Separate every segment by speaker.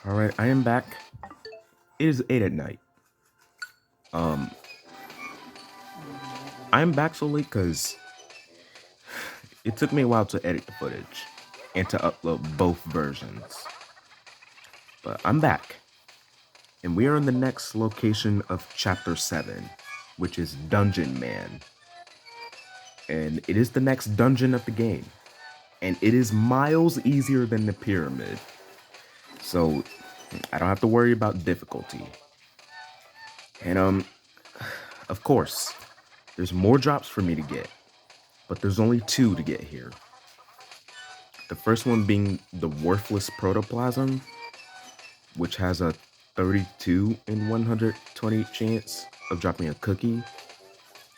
Speaker 1: All right, I am back. It is 8 at night. Um, I'm back so late because it took me a while to edit the footage and to upload both versions. But I'm back, and we are in the next location of Chapter 7, which is Dungeon Man. And it is the next dungeon of the game. And it is miles easier than the pyramid. So I don't have to worry about difficulty. And of course, there's more drops for me to get, but there's only two to get here. The first one being the worthless protoplasm, which has a 32 in 120 chance of dropping a cookie,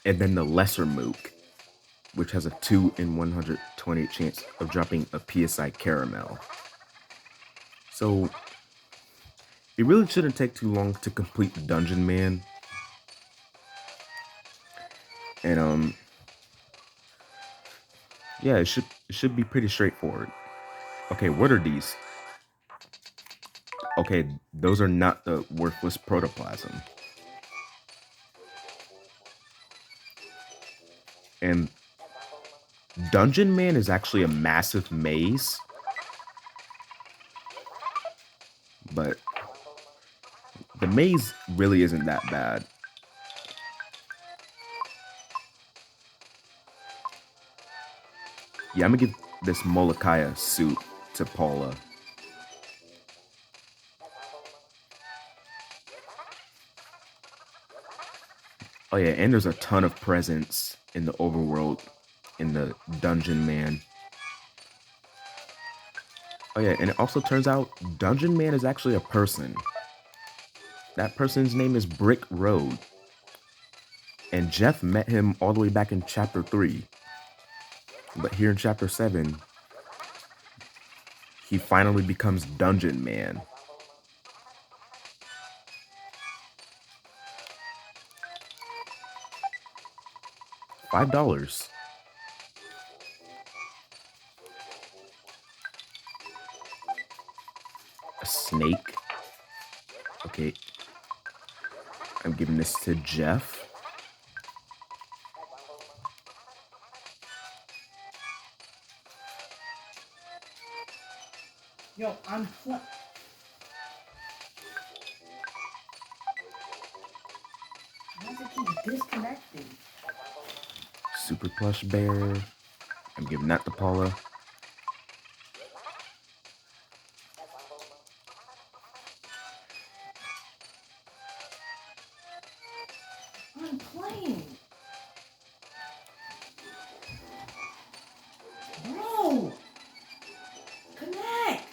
Speaker 1: and then the lesser mook, which has a 2 in 120 chance of dropping a PSI caramel. So it really shouldn't take too long to complete the Dungeon Man. And yeah, it should be pretty straightforward. Okay, what are these? Okay, those are not the worthless protoplasm. And Dungeon Man is actually a massive maze, but the maze really isn't that bad. Yeah, I'm gonna give this Molokai suit to Paula. Oh yeah, and there's a ton of presents in the overworld in the Dungeon Man. Oh yeah, and it also turns out Dungeon Man is actually a person. That person's name is Brick Road. And Jeff met him all the way back in chapter 3. But here in chapter 7, he finally becomes Dungeon Man. $5. A snake. Okay. I'm giving this to Jeff.
Speaker 2: Yo, I'm Why does it keep disconnecting?
Speaker 1: Super plush bear. I'm giving that to Paula.
Speaker 2: I'm playing. Bro! Connect!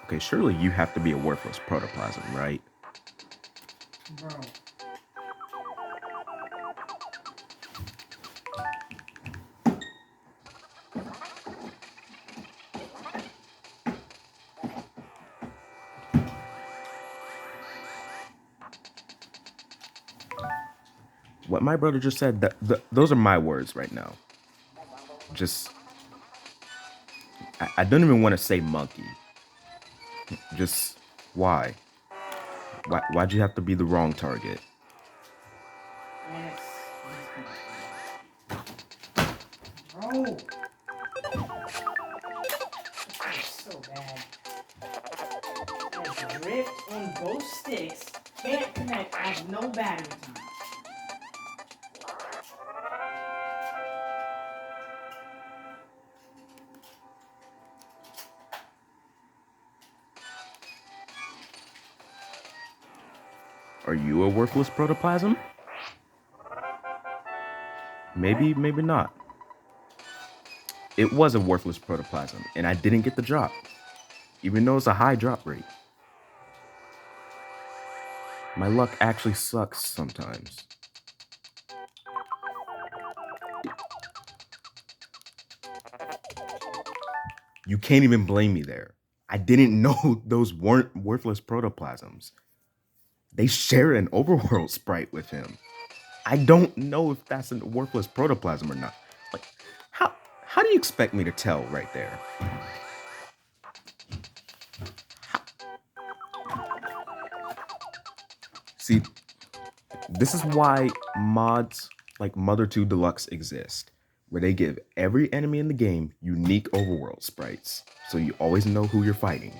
Speaker 1: Okay, surely you have to be a worthless protoplasm, right?
Speaker 2: Bro.
Speaker 1: What my brother just said, those are my words right now. Just, I don't even want to say monkey. Just, why? Why'd you have to be the wrong target?
Speaker 2: Yes. Bro! This is so bad. There's drift on both sticks. Can't connect. I have no battery time.
Speaker 1: Are you a worthless protoplasm? Maybe, maybe not. It was a worthless protoplasm, and I didn't get the drop, even though it's a high drop rate. My luck actually sucks sometimes. You can't even blame me there. I didn't know those weren't worthless protoplasms. They share an overworld sprite with him. I don't know if that's a worthless protoplasm or not. Like, how do you expect me to tell right there? See, this is why mods like Mother 2 Deluxe exist, where they give every enemy in the game unique overworld sprites, so you always know who you're fighting.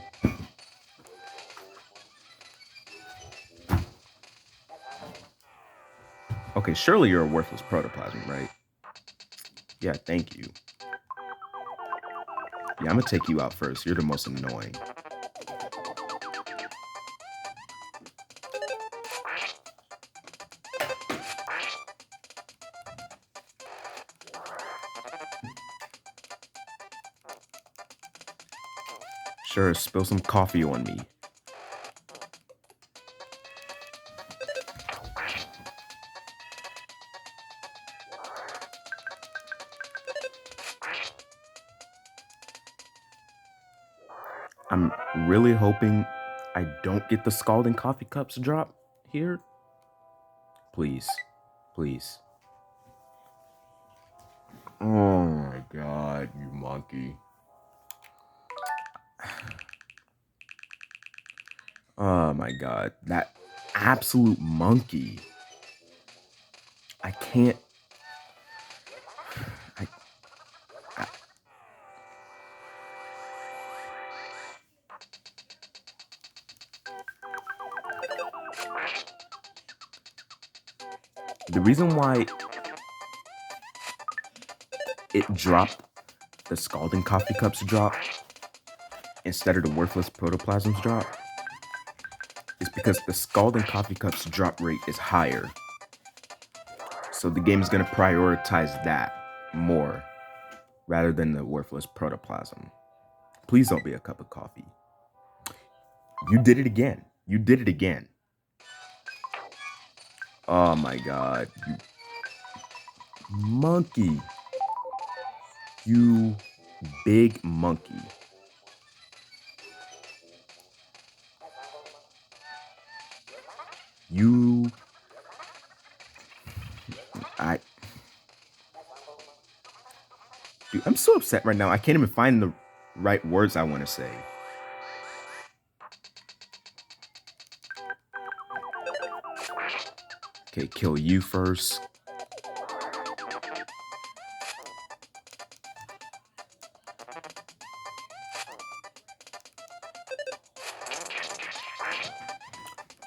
Speaker 1: Okay, surely you're a worthless protoplasm, right? Yeah, thank you. Yeah, I'm gonna take you out first. You're the most annoying. Sure, spill some coffee on me. I'm really hoping I don't get the scalding coffee cups drop here. Please. Please. Oh my god, you monkey. Oh my god, that absolute monkey. I can't. I the reason why it dropped the scalding coffee cups drop instead of the worthless protoplasms drop is because the scalding coffee cups drop rate is higher. So the game is going to prioritize that more rather than the worthless protoplasm. Please don't be a cup of coffee. You did it again. You did it again. Oh my god. You monkey. You big monkey. You. Dude, I'm so upset right now. I can't even find the right words I want to say. Okay, kill you first.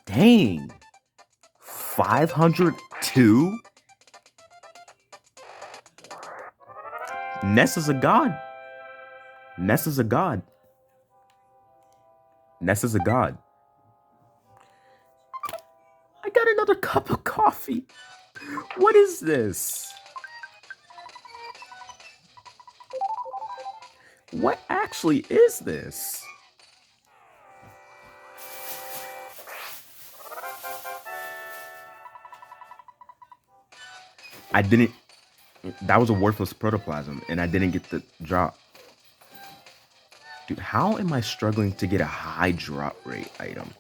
Speaker 1: Dang. 502? Ness is a god. Ness is a god. Ness is a god. I got another cup of coffee. What is this? What actually is this? I didn't. That was a worthless protoplasm, and I didn't get the drop. Dude, how am I struggling to get a high drop rate item?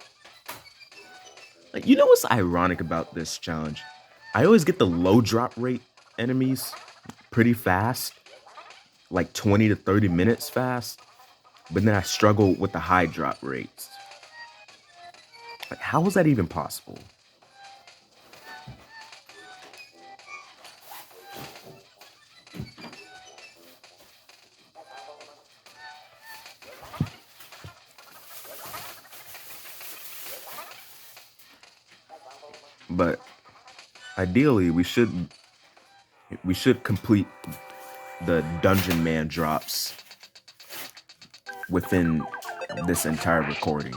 Speaker 1: Like, you know what's ironic about this challenge? I always get the low drop rate enemies pretty fast, like 20 to 30 minutes fast, but then I struggle with the high drop rates. Like, how is that even possible? But ideally, we should complete the dungeon man drops within this entire recording.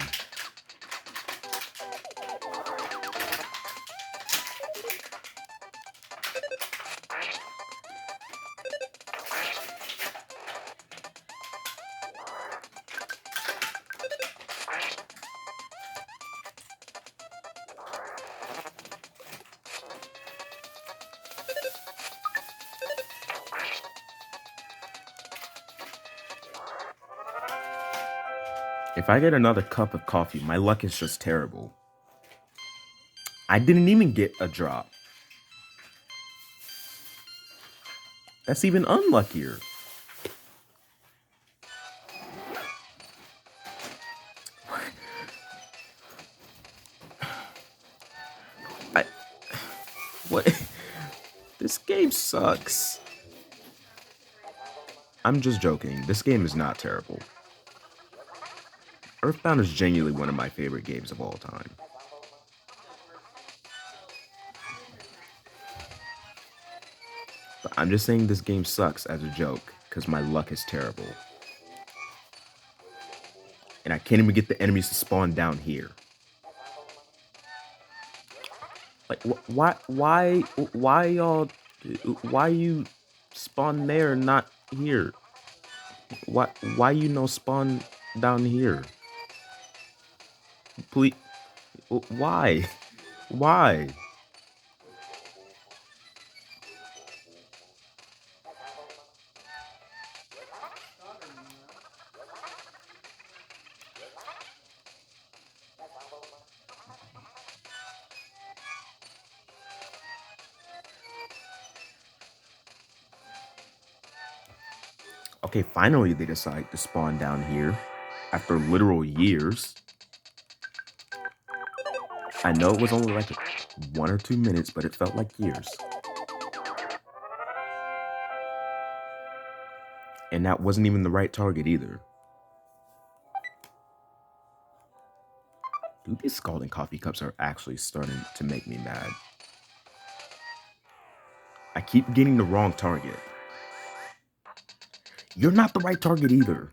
Speaker 1: If I get another cup of coffee, my luck is just terrible. I didn't even get a drop. That's even unluckier. I what? This game sucks. I'm just joking. This game is not terrible. EarthBound is genuinely one of my favorite games of all time. But I'm just saying this game sucks as a joke because my luck is terrible. And I can't even get the enemies to spawn down here. Like, why y'all, why you spawn there, not here? Why you no spawn down here? Please, why? Why? Okay, finally they decide to spawn down here after literal years. I know it was only like 1 or 2 minutes, but it felt like years. And that wasn't even the right target either. Dude, these scalding coffee cups are actually starting to make me mad. I keep getting the wrong target. You're not the right target either.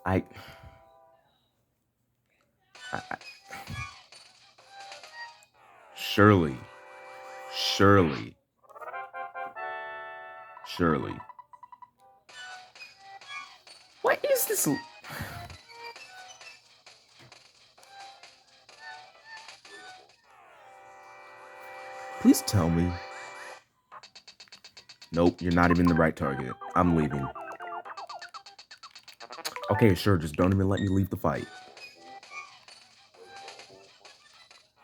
Speaker 1: I surely. What is this? Please tell me. Nope, you're not even the right target. I'm leaving. Okay, sure, just don't even let me leave the fight.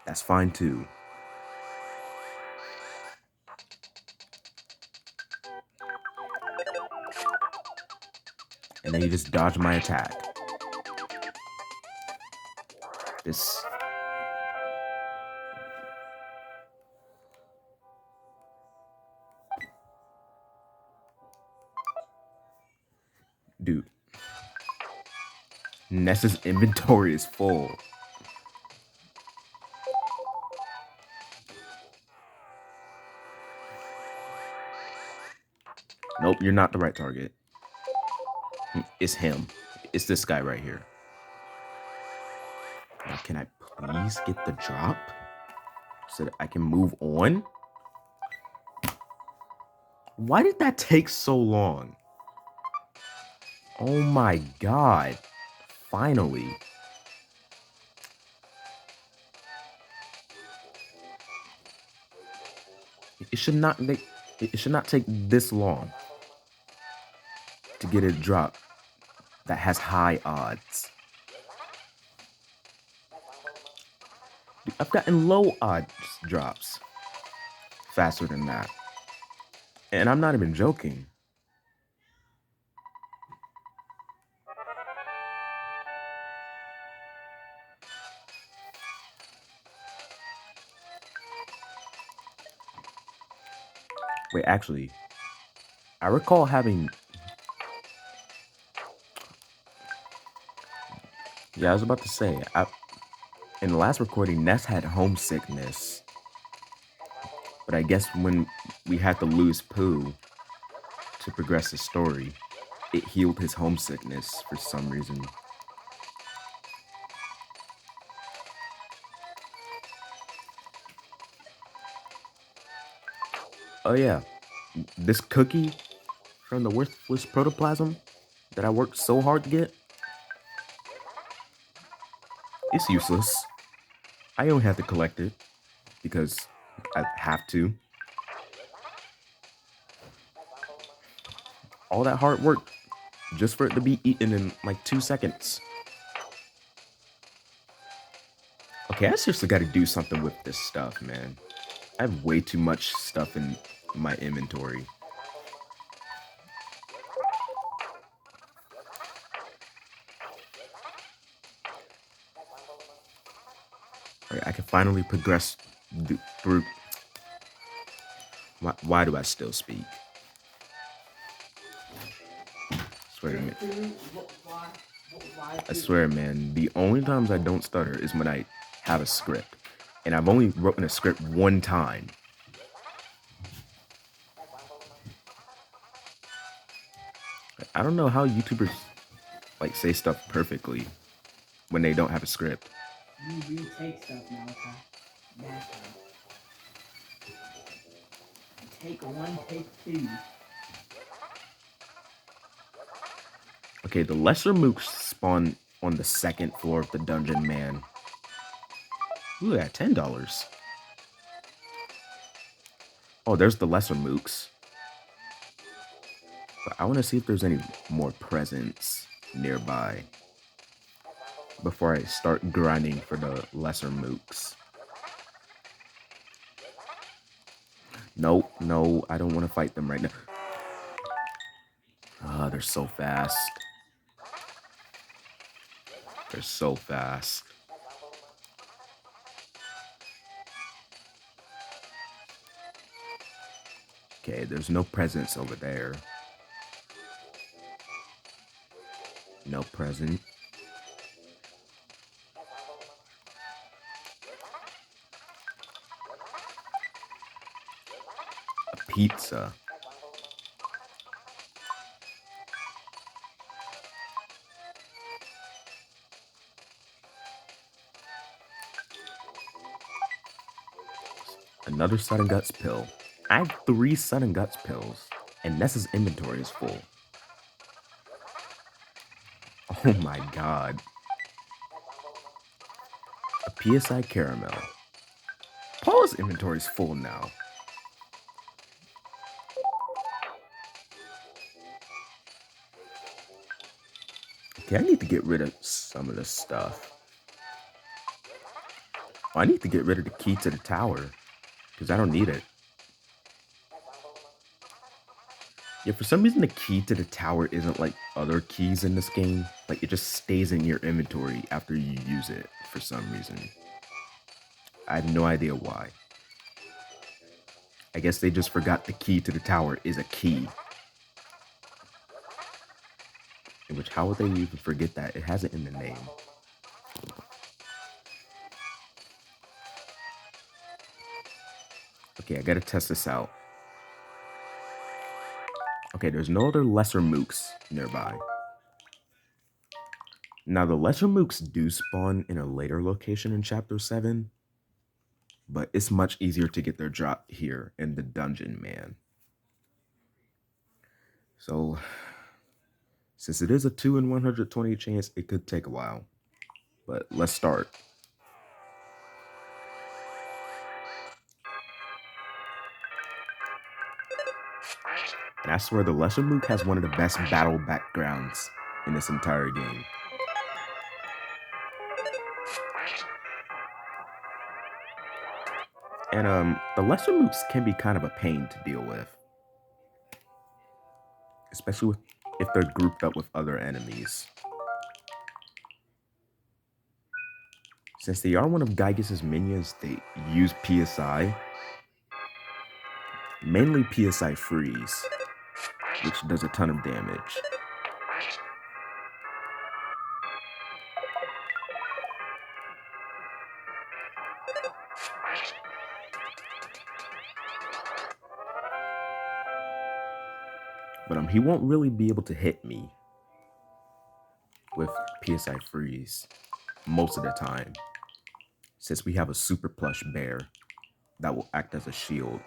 Speaker 1: That's fine too. And then you just dodge my attack. This. Dude. Nessa's inventory is full. Nope, you're not the right target. It's him. It's this guy right here. Now, can I please get the drop so that I can move on? Why did that take so long? Oh my god. Finally. It should not take this long to get a drop that has high odds. I've gotten low odds drops faster than that. And I'm not even joking. Wait, actually, I recall having... Yeah, I was about to say, in the last recording, Ness had homesickness. But I guess when we had to lose Pooh to progress the story, it healed his homesickness for some reason. Oh yeah, this cookie from the worthless protoplasm that I worked so hard to get, it's useless. I don't have to collect it because I have to. All that hard work just for it to be eaten in like 2 seconds. Okay, I seriously got to do something with this stuff, man. I have way too much stuff in my inventory. Alright, I can finally progress through. Why do I still speak? I swear, man, the only times I don't stutter is when I have a script. And I've only written a script one time. I don't know how YouTubers like say stuff perfectly when they don't have a script.
Speaker 2: You retake stuff now, okay? Back up. Take one, take two.
Speaker 1: Okay, the lesser mooks spawn on the second floor of the dungeon, man. Ooh, at $10. Oh, there's the lesser mooks. But I want to see if there's any more presents nearby before I start grinding for the lesser mooks. Nope, no, I don't want to fight them right now. Ah, they're so fast. They're so fast. Okay, there's no presents over there. No present. A pizza. Another Sudden Guts pill. I have 3 Sudden Guts pills, and Nessa's inventory is full. Oh my god. A PSI caramel. Paul's inventory is full now. Okay, I need to get rid of some of this stuff. I need to get rid of the key to the tower, because I don't need it. Yeah, for some reason the key to the tower isn't like other keys in this game. Like, it just stays in your inventory after you use it for some reason. I have no idea why. I guess they just forgot the key to the tower is a key. In which, how would they even forget that? It has it in the name. Okay, I gotta test this out. Okay, there's no other lesser mooks nearby. Now, the lesser mooks do spawn in a later location in Chapter 7, but it's much easier to get their drop here in the dungeon, man. So, since it is a 2 in 120 chance, it could take a while. But let's start. And I swear the lesser mook has one of the best battle backgrounds in this entire game. And the lesser mooks can be kind of a pain to deal with. Especially if they're grouped up with other enemies. Since they are one of Gygus' minions, they use PSI. Mainly PSI freeze, which does a ton of damage. But he won't really be able to hit me with PSI freeze most of the time, since we have a super plush bear that will act as a shield.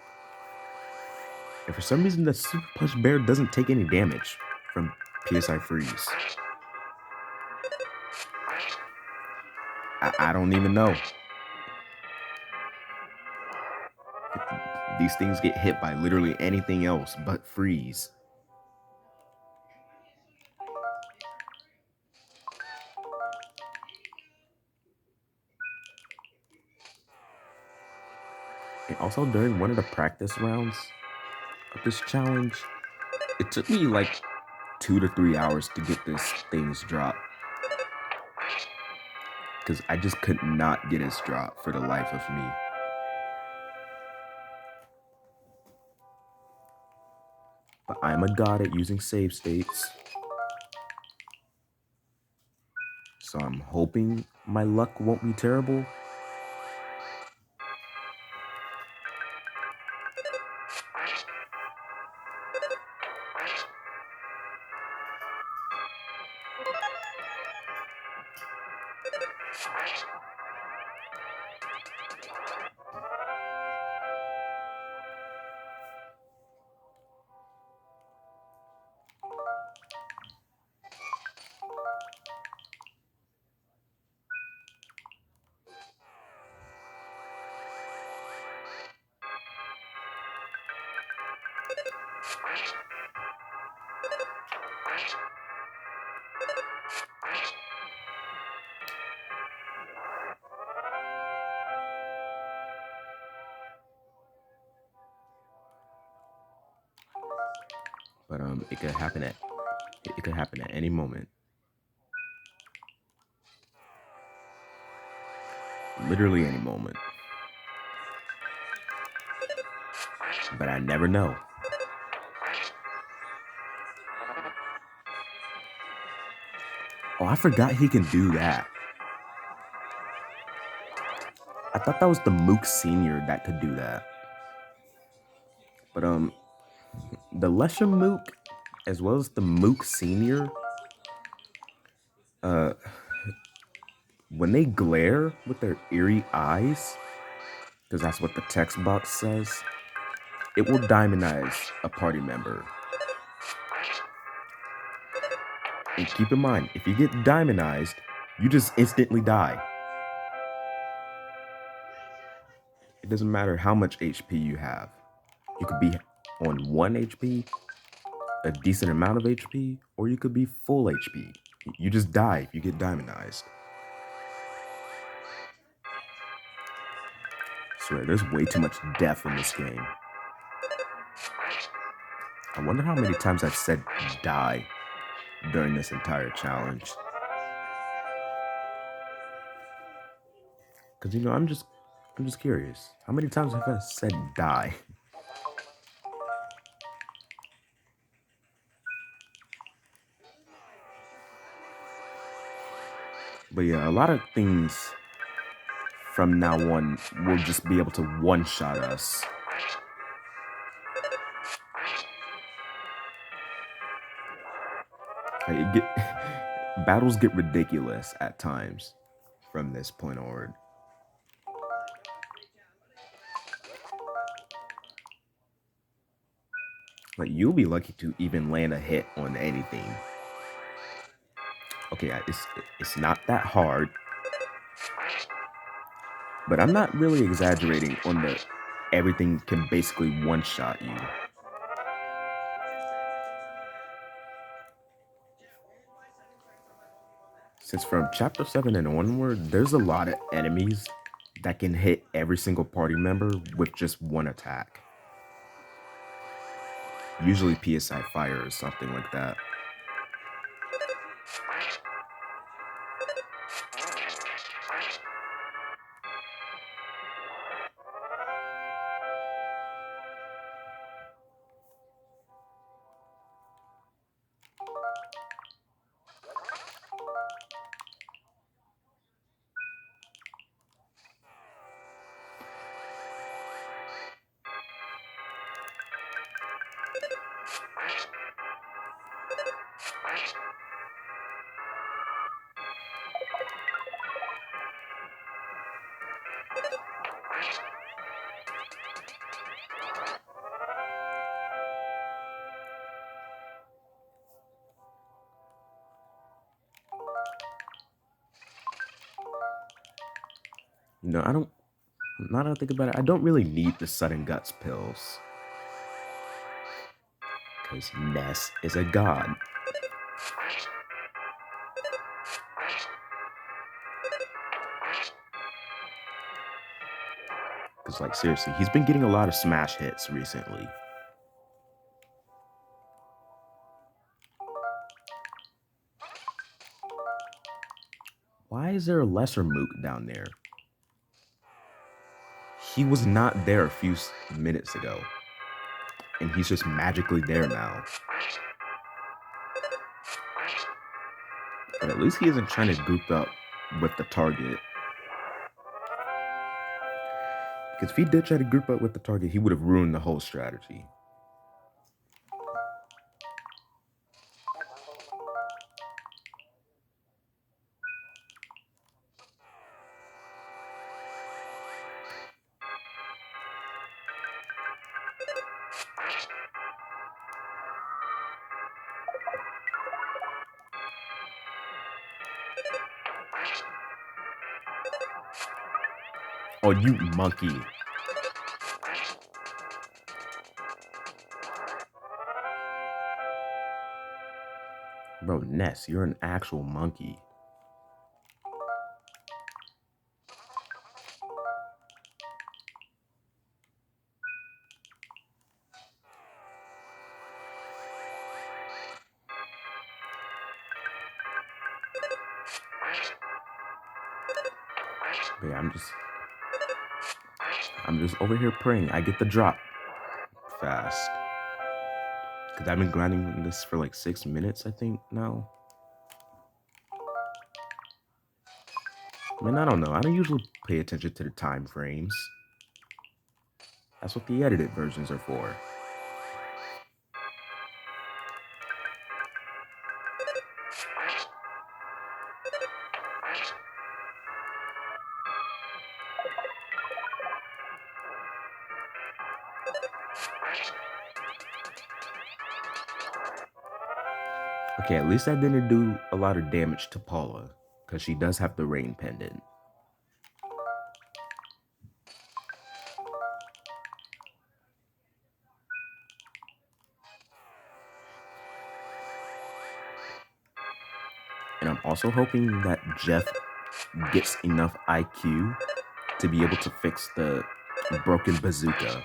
Speaker 1: And for some reason, the super plush bear doesn't take any damage from PSI freeze. I don't even know. These things get hit by literally anything else but freeze. And also, during one of the practice rounds of this challenge, it took me like 2 to 3 hours to get this thing's drop. Because I just could not get its drop for the life of me. But I'm a god at using save states. So I'm hoping my luck won't be terrible. But it could happen at any moment. Literally any moment. But I never know. Oh, I forgot he can do that. I thought that was the Mook Senior that could do that. But the Lesha Mook, as well as the Mook Senior, when they glare with their eerie eyes, because that's what the text box says, it will diamondize a party member. And keep in mind, if you get diamondized, you just instantly die. It doesn't matter how much HP you have. You could be on 1 HP, a decent amount of HP, or you could be full HP. You just die if you get diamondized. I swear, there's way too much death in this game. I wonder how many times I've said die during this entire challenge. Because, you know, I'm just curious. How many times have I said die? But yeah, a lot of things from now on will just be able to one-shot us. Like, battles get ridiculous at times from this point onward. Like, you'll be lucky to even land a hit on anything. Okay, it's not that hard. But I'm not really exaggerating on the everything can basically one-shot you. Since from chapter 7 and onward, there's a lot of enemies that can hit every single party member with just one attack. Usually PSI fire or something like that. You know, now that I think about it, I don't really need the sudden guts pills. Because Ness is a god. Because, like, seriously, he's been getting a lot of smash hits recently. Why is there a lesser mook down there? He was not there a few minutes ago. And he's just magically there now. And at least he isn't trying to group up with the target. Because if he did try to group up with the target, he would have ruined the whole strategy. Oh, you monkey. Bro, Ness, you're an actual monkey. But yeah, I'm just over here praying I get the drop fast. Because I've been grinding this for like 6 minutes, I think, now. I mean, I don't know. I don't usually pay attention to the time frames. That's what the edited versions are for. Okay, at least I didn't do a lot of damage to Paula, because she does have the rain pendant. And I'm also hoping that Jeff gets enough IQ to be able to fix the broken bazooka.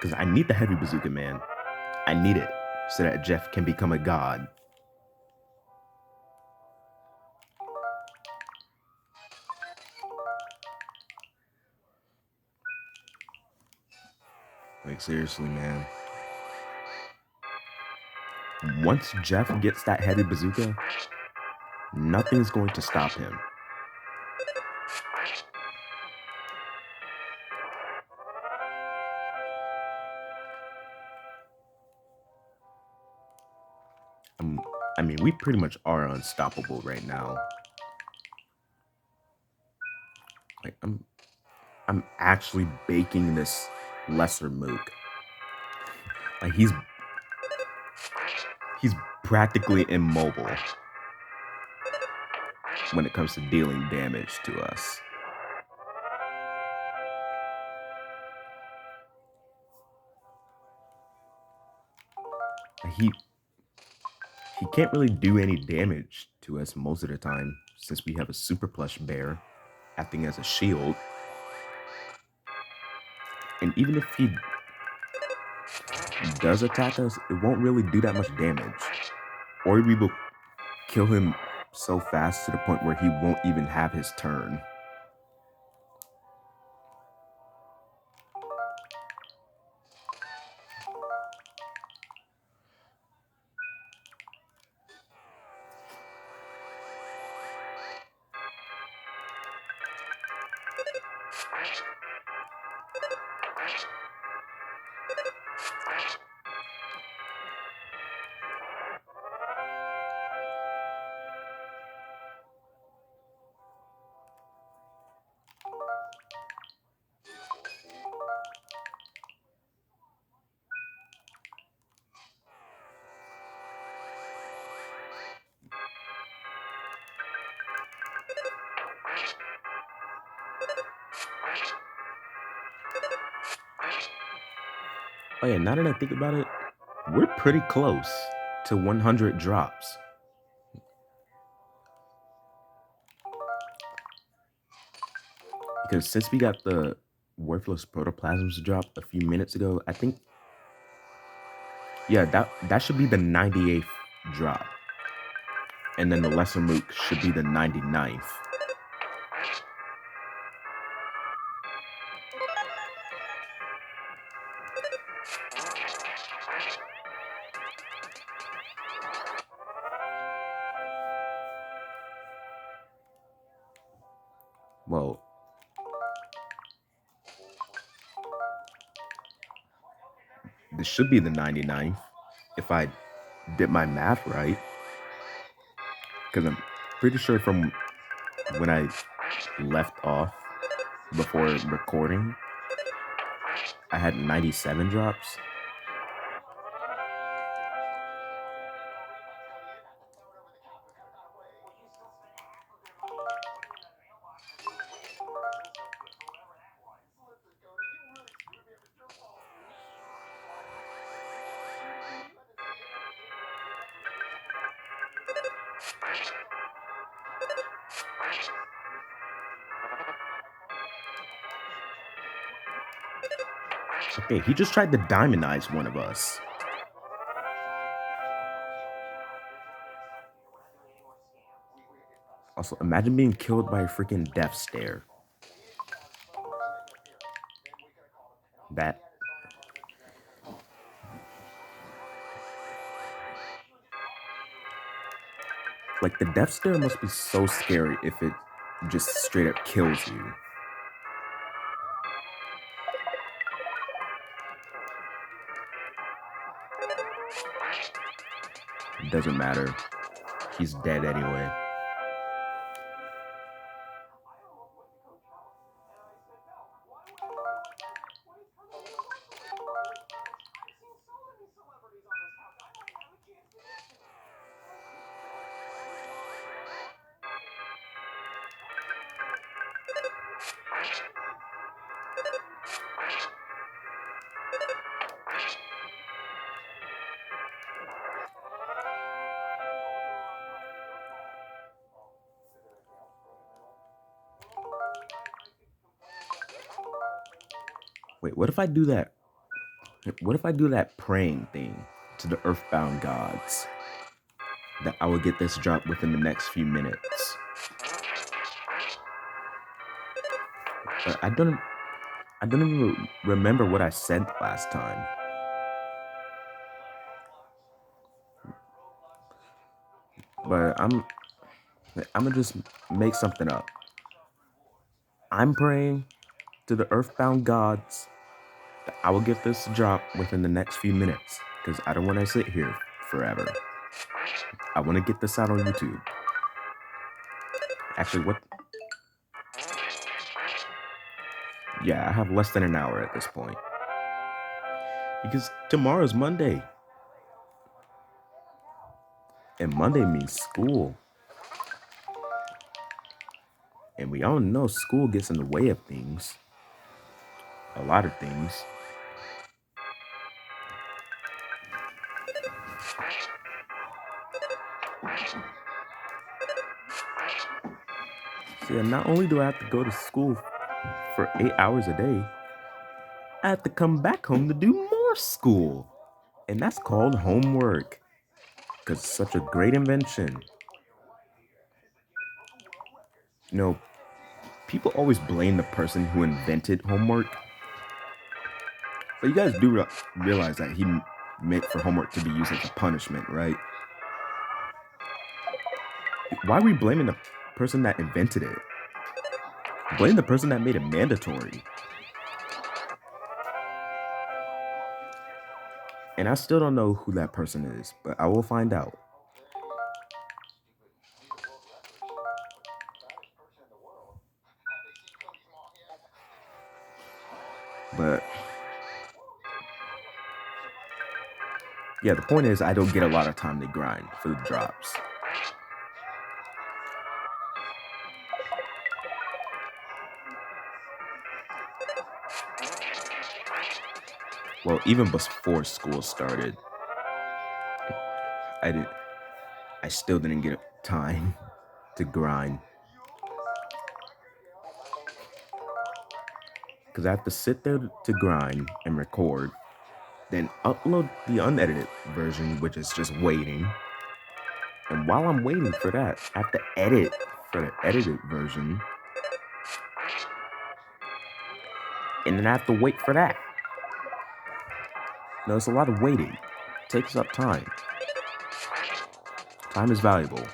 Speaker 1: Because I need the heavy bazooka, man. I need it so that Jeff can become a god. Like, seriously, man. Once Jeff gets that heavy bazooka, nothing's going to stop him. I mean, we pretty much are unstoppable right now. Like, I'm actually baking this lesser mook. Like, he's practically immobile when it comes to dealing damage to us. He can't really do any damage to us most of the time, since we have a super plush bear acting as a shield. And even if he does attack us, it won't really do that much damage. Or we will kill him so fast to the point where he won't even have his turn. Oh yeah, now that I think about it, we're pretty close to 100 drops. Because since we got the worthless protoplasms dropped a few minutes ago. I think, yeah, that should be the 98th drop. And then the lesser mook should be the 99th. Well, this should be the 99th if I did my math right. Because I'm pretty sure from when I left off before recording, I had 97 drops. Okay, he just tried to diamondize one of us. Also, imagine being killed by a freaking death stare. That. Like, the death stare must be so scary if it just straight up kills you. It doesn't matter. He's dead anyway. Wait, what if I do that? What if I do that praying thing to the EarthBound gods? That I will get this drop within the next few minutes. But I don't even remember what I said last time. But I'm gonna just make something up. I'm praying to the EarthBound gods that I will get this drop within the next few minutes because I don't want to sit here forever. I want to get this out on YouTube. Actually, what? Yeah, I have less than an hour at this point. Because tomorrow's Monday. And Monday means school. And we all know school gets in the way of things. A lot of things. So yeah, not only do I have to go to school for 8 hours a day, I have to come back home to do more school. And that's called homework. Because it's such a great invention. You know, people always blame the person who invented homework. But you guys do realize that he meant for homework to be used as a punishment, right? Why are we blaming the person that invented it? Blame the person that made it mandatory. And I still don't know who that person is, but I will find out. But yeah, the point is I don't get a lot of time to grind for the drops. Well, even before school started, I still didn't get time to grind. because I have to sit there to grind and record, then upload the unedited version, which is just waiting. And while I'm waiting for that, I have to edit for the edited version. And then I have to wait for that. No, it's a lot of waiting. It takes up time. Time is valuable.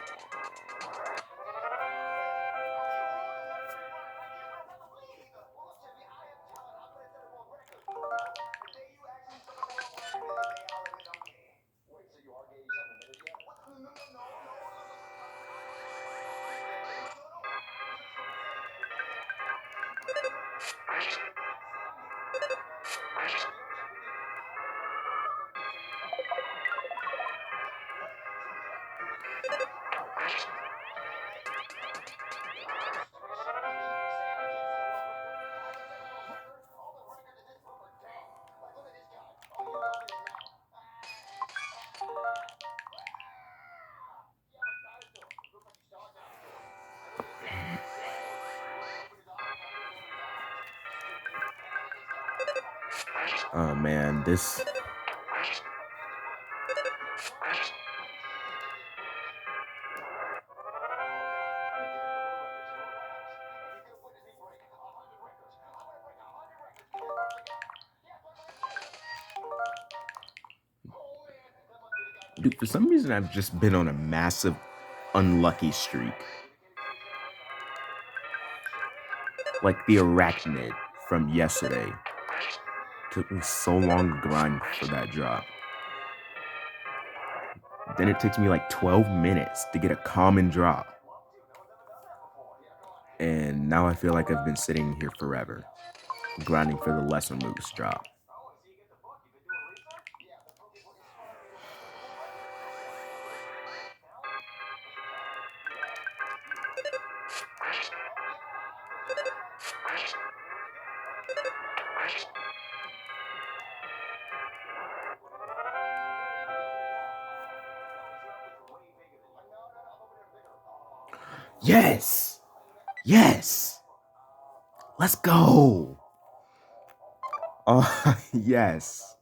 Speaker 1: Oh man, this. Dude, for some reason, I've just been on a massive unlucky streak. Like the arachnid from yesterday. Took me so long to grind for that drop. Then it takes me like 12 minutes to get a common drop. And now I feel like I've been sitting here forever, grinding for the lesser moose drop. Yes! Yes! Let's go! Oh, yes.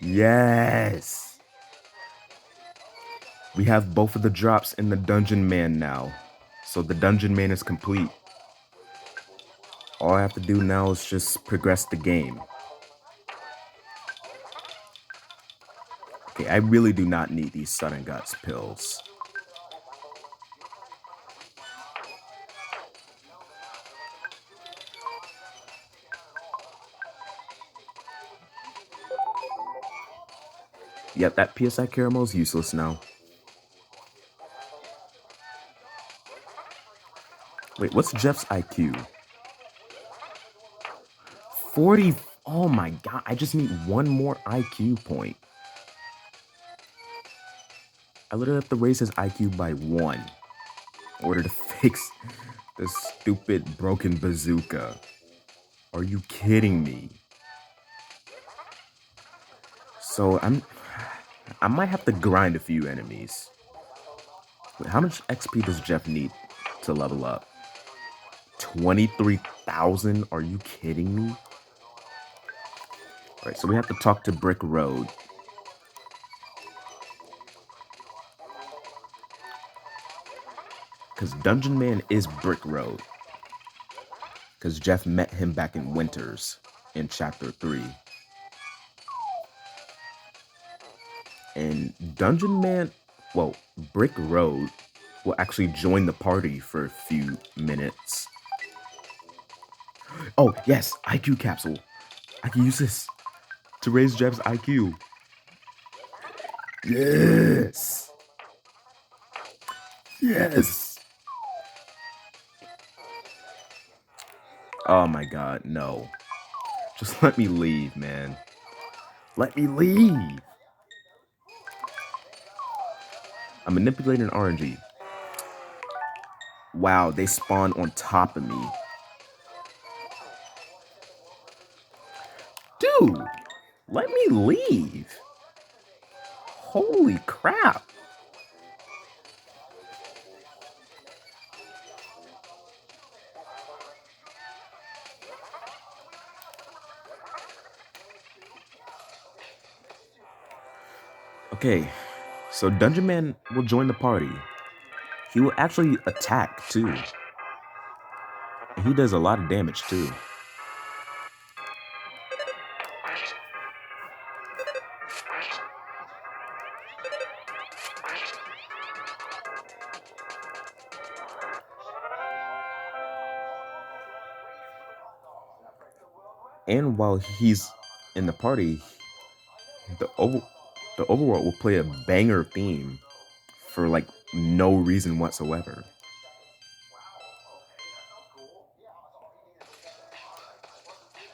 Speaker 1: Yes! We have both of the drops in the Dungeon Man now. So the Dungeon Man is complete. All I have to do now is just progress the game. Okay, I really do not need these Sudden Guts pills. Yep, that PSI caramel is useless now. Wait, what's Jeff's IQ? 40. Oh my god, I just need one more IQ point. I literally have to raise his IQ by 1 in order to fix this stupid broken bazooka. Are you kidding me? So I might have to grind a few enemies. Wait, how much XP does Jeff need to level up? 23,000? Are you kidding me? Alright, so we have to talk to Brick Road. Because Dungeon Man is Brick Road. Because Jeff met him back in Winters in Chapter 3. And Dungeon Man, well, Brick Road will actually join the party for a few minutes. Oh, yes, IQ capsule. I can use this to raise Jeff's IQ. Yes. Yes. Oh my god, no. Just let me leave, man. Let me leave. I'm manipulating RNG. Wow, they spawn on top of me. Dude, let me leave. Holy crap. Okay, so Dungeon Man will join the party. He will actually attack too. And he does a lot of damage too. And while he's in the party, the overworld will play a banger theme for like no reason whatsoever.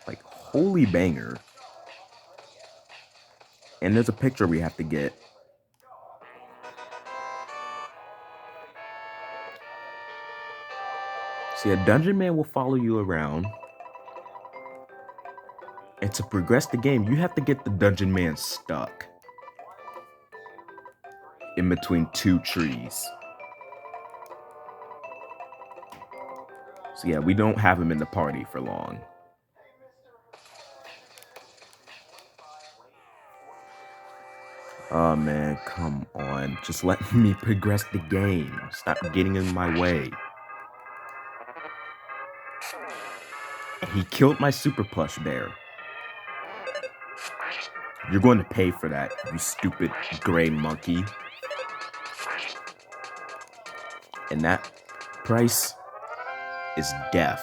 Speaker 1: Like holy banger. And there's a picture we have to get. See, a Dungeon Man will follow you around. And to progress the game, you have to get the Dungeon Man stuck in between two trees. So yeah, we don't have him in the party for long. Oh man, come on. Just let me progress the game. Stop getting in my way. He killed my super plush bear. You're going to pay for that, you stupid gray monkey. And that price is death.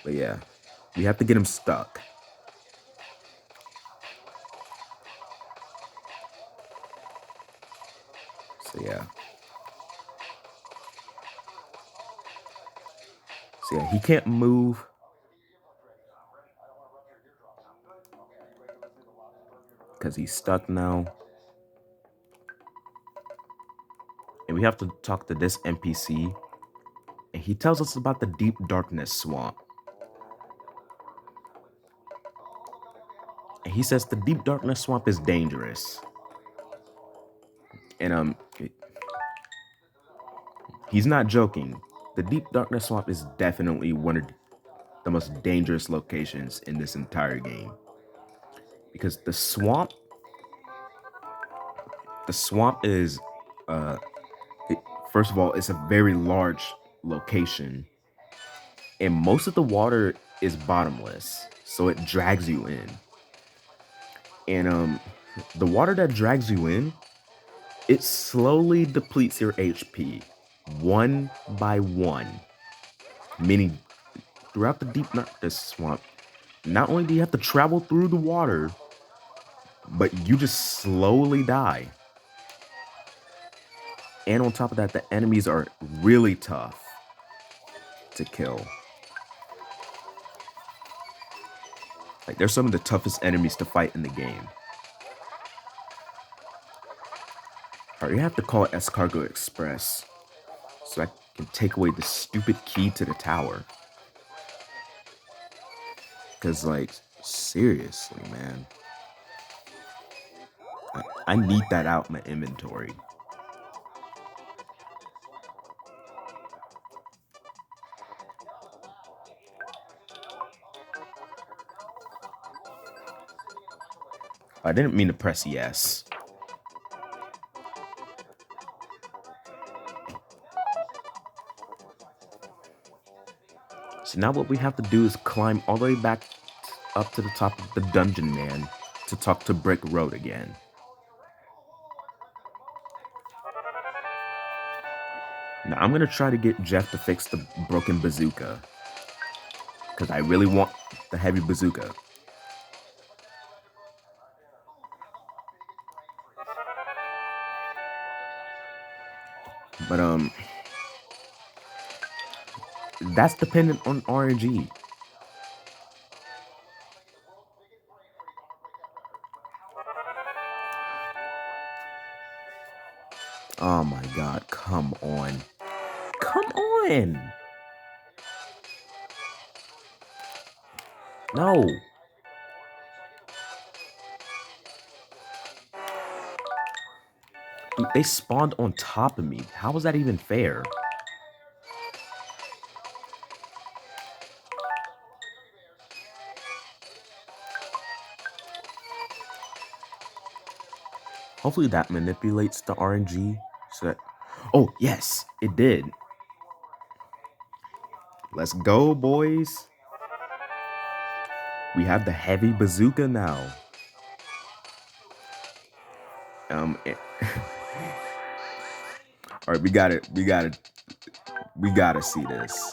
Speaker 1: But yeah, we have to get him stuck. So yeah. So yeah, he can't move. Because he's stuck now. And we have to talk to this NPC. And he tells us about the Deep Darkness Swamp. And he says the Deep Darkness Swamp is dangerous. And he's not joking. The Deep Darkness Swamp is definitely one of the most dangerous locations in this entire game. Because the swamp is first of all, it's a very large location. And most of the water is bottomless, so it drags you in. And the water that drags you in, it slowly depletes your HP one by one. Meaning, throughout the Deep Darkness Swamp, not only do you have to travel through the water, but you just slowly die. And on top of that, the enemies are really tough to kill. Like, they're some of the toughest enemies to fight in the game. Alright, you have to call Escargot Express so I can take away the stupid key to the tower. Because, like, seriously, man. I need that out in my inventory. I didn't mean to press yes. So now what we have to do is climb all the way back up to the top of the Dungeon Man to talk to Brick Road again. Now I'm gonna try to get Jeff to fix the broken bazooka. Because I really want the heavy bazooka. But that's dependent on RNG. Oh my god, come on. Come on! No! Dude, they spawned on top of me. How was that even fair? Hopefully that manipulates the RNG so that... Oh, yes, it did. Let's go, boys. We have the heavy bazooka now. All right, we gotta see this.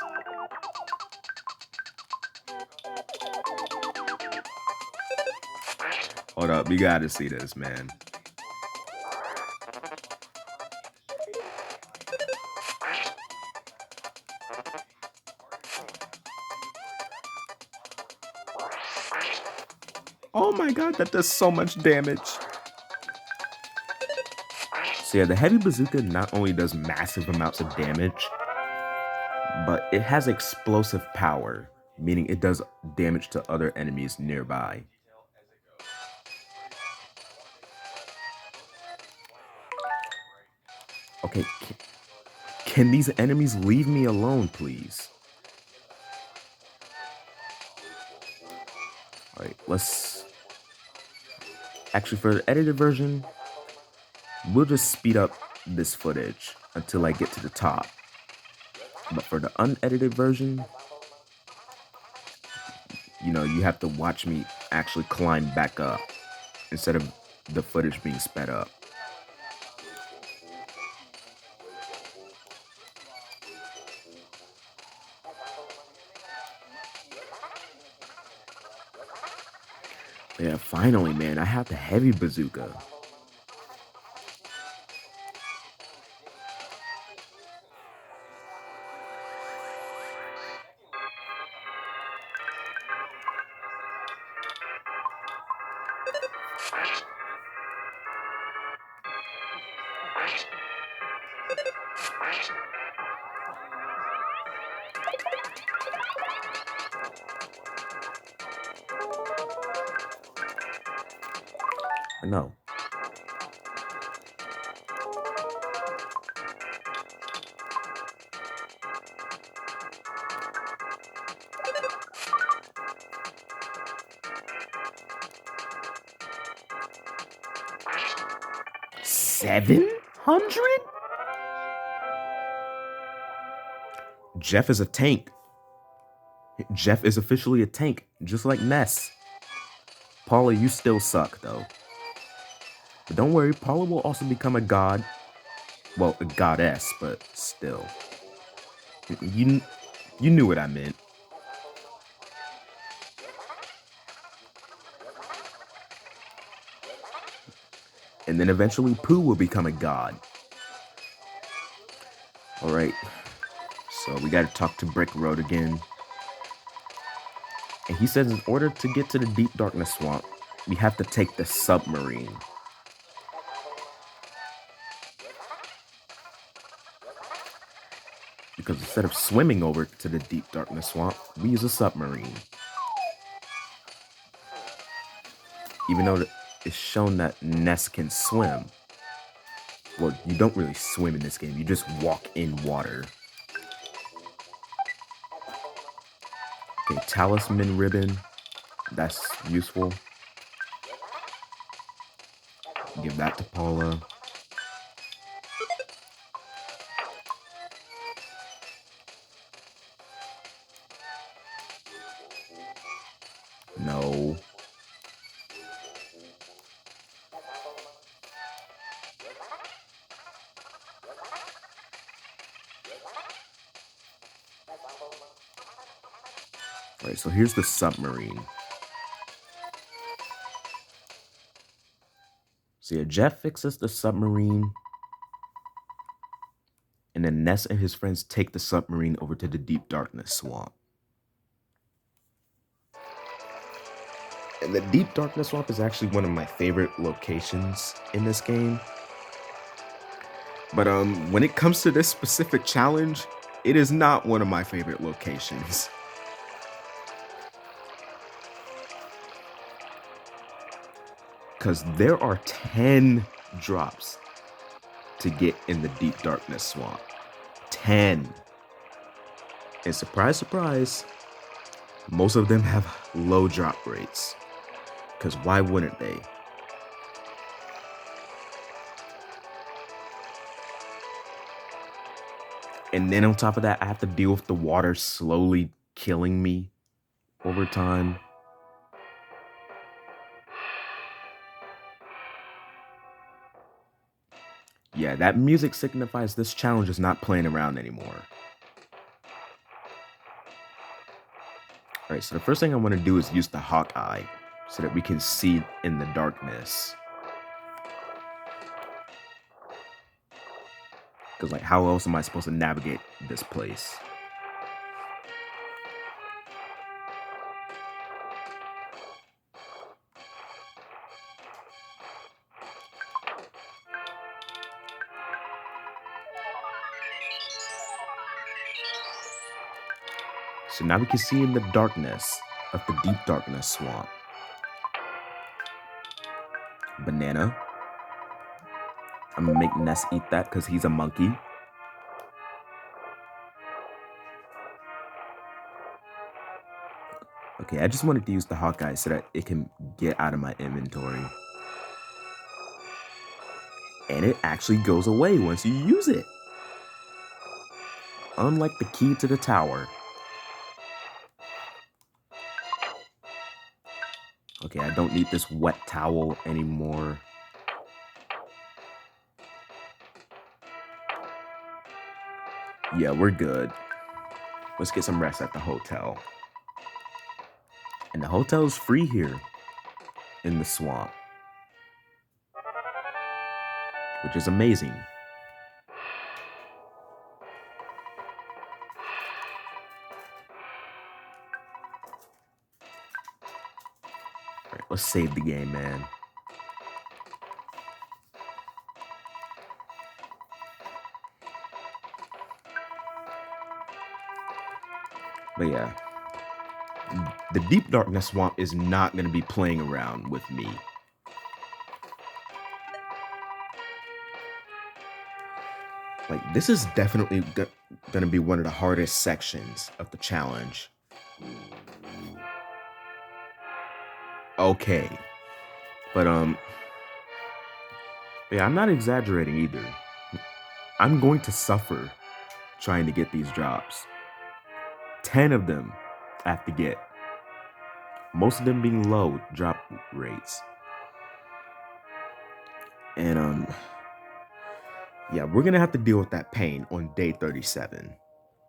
Speaker 1: Hold up, we gotta see this, man. Oh my god, that does so much damage. So yeah, the heavy bazooka not only does massive amounts of damage, but it has explosive power, meaning it does damage to other enemies nearby. Okay, can these enemies leave me alone, please? Alright, let's... Actually, for the edited version, we'll just speed up this footage until I get to the top. But for the unedited version, you know, you have to watch me actually climb back up instead of the footage being sped up. Yeah, finally, man, I have the heavy bazooka. No. $700? Jeff is a tank. Jeff is officially a tank, just like Ness. Paula, you still suck, though. But don't worry, Paula will also become a god. Well, a goddess, but still. You knew what I meant. And then eventually Pooh will become a god. Alright. So we gotta talk to Brick Road again. And he says in order to get to the Deep Darkness Swamp, we have to take the submarine. Because instead of swimming over to the Deep Darkness Swamp, we use a submarine. Even though it's shown that Ness can swim. Well, you don't really swim in this game, you just walk in water. Okay, talisman ribbon. That's useful. Give that to Paula. No. Alright, so here's the submarine. So yeah, Jeff fixes the submarine. And then Ness and his friends take the submarine over to the Deep Darkness Swamp. And the Deep Darkness Swamp is actually one of my favorite locations in this game. But when it comes to this specific challenge, it is not one of my favorite locations. Because there are 10 drops to get in the Deep Darkness Swamp. 10. And surprise, surprise, most of them have low drop rates. Because why wouldn't they? And then on top of that, I have to deal with the water slowly killing me over time. Yeah, that music signifies this challenge is not playing around anymore. Alright, so the first thing I want to do is use the Hawkeye so that we can see in the darkness. Because, like, how else am I supposed to navigate this place? So now we can see in the darkness of the deep darkness swamp. Banana. I'm gonna make Ness eat that because he's a monkey. Okay, I just wanted to use the Hawkeye so that it can get out of my inventory. And it actually goes away once you use it. Unlike the key to the tower. Okay, I don't need this wet towel anymore. Yeah, we're good. Let's get some rest at the hotel. And the hotel's free here in the swamp, which is amazing. All right, let's save the game, man. But yeah, the Deep Darkness Swamp is not going to be playing around with me. Like, this is definitely going to be one of the hardest sections of the challenge. Okay. But, yeah, I'm not exaggerating either. I'm going to suffer trying to get these drops. 10 of them I have to get. Most of them being low drop rates. And, yeah, we're going to have to deal with that pain on day 37.